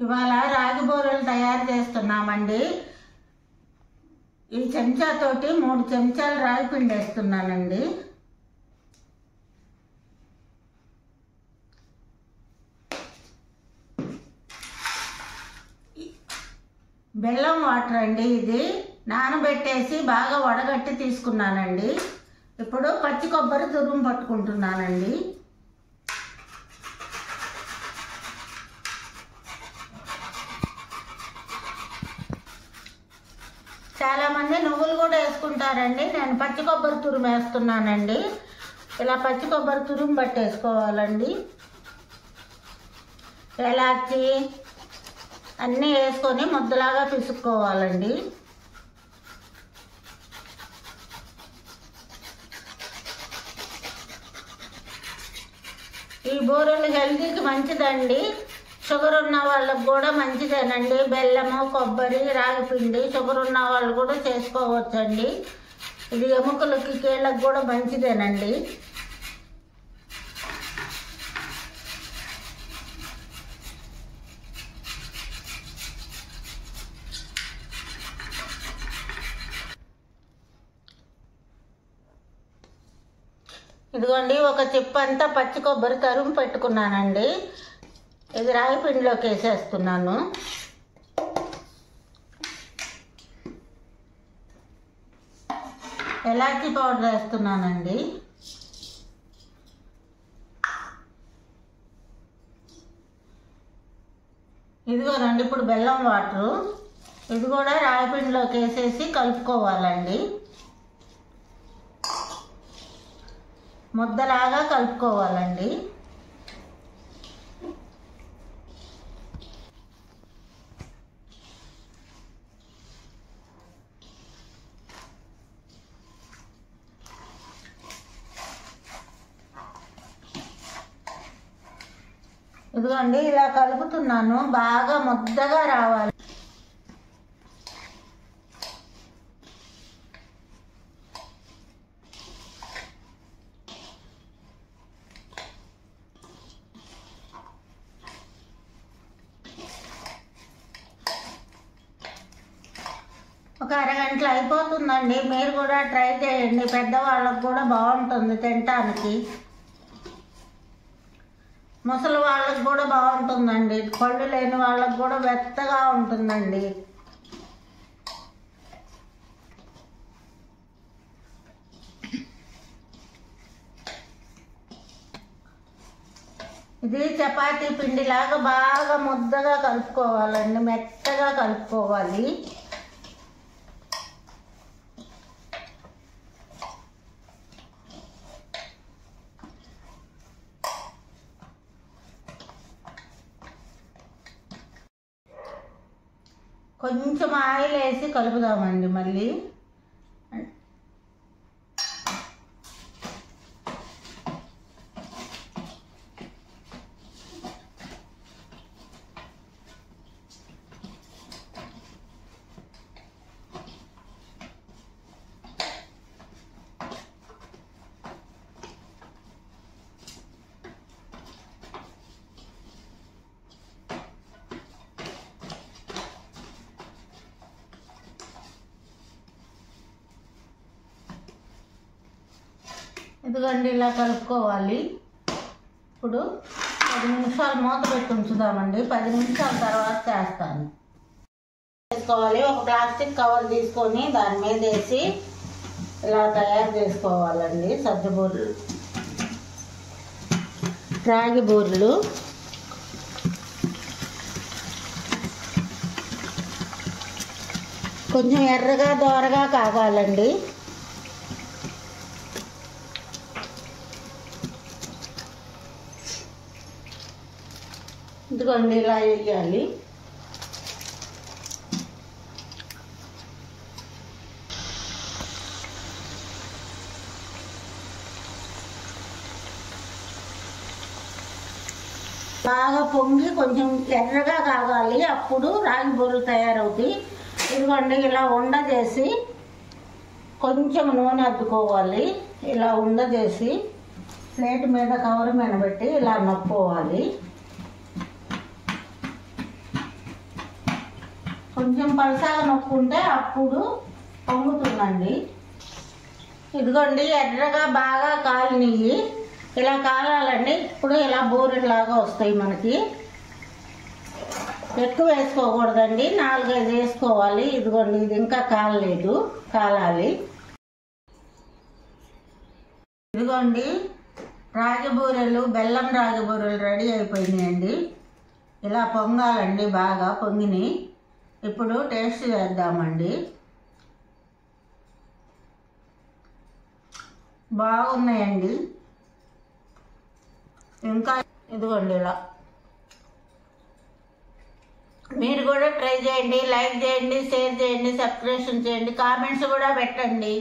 ఇవాళ రాగి బూరెలు తయారు చేస్తున్నామండి. ఈ చెంచాతోటి 3 చెంచాలు రాగి పిండి వేస్తున్నానండి. బెల్లం వాటర్ అండి. ఇది నానబెట్టేసి బాగా వడగట్టి తీసుకున్నానండి. ఇప్పుడు పచ్చి కొబ్బరి తురుము పట్టుకుంటున్నానండి. చాలామంది నువ్వులు కూడా వేసుకుంటారండి. నేను పచ్చి కొబ్బరి తురుము వేస్తున్నానండి. ఇలా పచ్చి కొబ్బరి తురుము పట్టేసుకోవాలండి. ఎలాచి అన్నీ వేసుకొని ముద్దలాగా పిసుక్కోవాలండి. ఈ బూరెలు హెల్తీకి మంచిదండి. షుగర్ ఉన్న వాళ్ళకు కూడా మంచిదేనండి. బెల్లము, కొబ్బరి, రాగి పిండి షుగర్ ఉన్న వాళ్ళు కూడా చేసుకోవచ్చండి. ఇది ఎముకలకి, కీళ్ళకి కూడా మంచిదేనండి. ఇదిగోండి, ఒక చిప్పంతా పచ్చి కొబ్బరి తురుము పెట్టుకున్నానండి. ఇది రాగి పిండిలోకి వేసేస్తున్నాను. ఎలాచి పౌడర్ వేస్తున్నానండి. ఇదిగోనండి ఇప్పుడు బెల్లం వాటరు. ఇది కూడా రాగి పిండిలోకి వేసేసి కలుపుకోవాలండి. ముద్దలాగా కలుపుకోవాలండి. ఇదిగోండి ఇలా కలుపుతున్నాను. బాగా ముద్దగా రావాలి. ఒక అరగంటలో అయిపోతుందండి. మీరు కూడా ట్రై చేయండి. పెద్దవాళ్ళకు కూడా బాగుంటుంది తినటానికి. ముసలి వాళ్ళకి కూడా బాగుంటుందండి. పళ్ళు లేని వాళ్ళకి కూడా మెత్తగా ఉంటుందండి. ఇది చపాతీ పిండిలాగా బాగా ముద్దగా కలుపుకోవాలండి. మెత్తగా కలుపుకోవాలి. కొంచెం ఆయిల్ వేసి కలుపుదామండి. మళ్ళీ ఇదిగోండి ఇలా కలుపుకోవాలి. ఇప్పుడు 10 నిమిషాలు మూత పెట్టి ఉంచుదామండి. 10 నిమిషాల తర్వాత చేస్తాను. చేసుకోవాలి. ఒక ప్లాస్టిక్ కవర్ తీసుకొని దాని మీద వేసి ఇలా తయారు చేసుకోవాలండి. సజ్జ బూరెలు, రాగి బూరెలు. కొంచెం ఎర్రగా దోరగా కాగాలండి. ఇదిగోండి ఇలా వేయాలి. బాగా పొంగి కొంచెం ఎర్రగా కాగాలి. అప్పుడు రాగి బూరెలు తయారవుతాయి. ఇదిగోండి ఇలా ఉండ చేసి కొంచెం నూనె అద్దుకోవాలి. ఇలా ఉండ చేసి ప్లేట్ మీద కవర్ మీద పెట్టి ఇలా నొక్కోవాలి. కొంచెం పలసాగా నొక్కుంటే అప్పుడు పొంగుతుందండి. ఇదిగోండి ఎర్రగా బాగా కాలినవి, ఇలా కాలాలండి. ఇప్పుడు ఇలా బూరెలాగా వస్తాయి మనకి. ఎక్కువ వేసుకోకూడదండి, 4-5 వేసుకోవాలి. ఇదిగోండి ఇది ఇంకా కాలలేదు, కాలాలి. ఇదిగోండి రాగి బూరెలు, బెల్లం రాగి బూరెలు రెడీ అయిపోయినాయండి. ఇలా పొంగాలండి, బాగా పొంగినాయి. ఇప్పుడు టేస్ట్ చేద్దామండి. బాగున్నాయండి. ఇంకా ఇదిగోండి ఇలా. మీరు కూడా ట్రై చేయండి, లైక్ చేయండి, షేర్ చేయండి, సబ్స్క్రిప్షన్ చేయండి, కామెంట్స్ కూడా పెట్టండి.